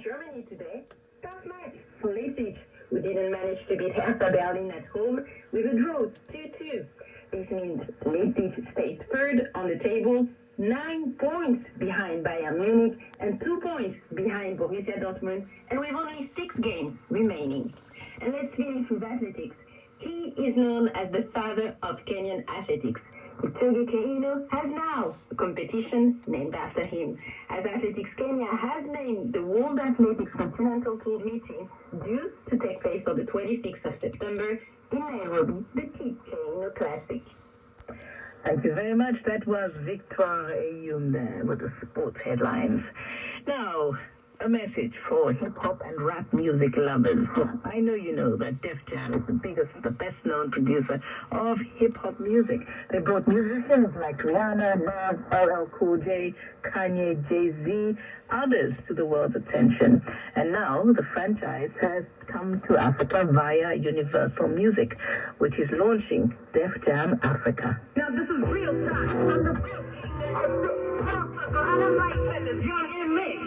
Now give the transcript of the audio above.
Germany today. Tough match for Leipzig, who didn't manage to beat Hertha Berlin at home with a draw 2-2. This means Leipzig stays third on the table, 9 points behind Bayern Munich and 2 points behind Borussia Dortmund, and with only 6 games remaining. And let's finish with athletics. He is known as the father of Kenyan athletics. Kipchoge Keino has now a competition named after him, as Athletics Kenya has named the World Athletics Continental Tour meeting due to take place on the 26th of September in Nairobi, the Kip Keino Classic. Thank you very much. That was Victoire Ayunda with the sports headlines. Now, a message for hip-hop and rap music lovers. I know you know that Dxer is the best-known producer of hip-hop music. They brought musicians like Rihanna, Nas, LL Cool J, Kanye, Jay-Z, others to the world's attention. And now the franchise has come to Africa via Universal Music, which is launching Def Jam Africa. Now this is real time. I'm the real king. I'm the like the John M.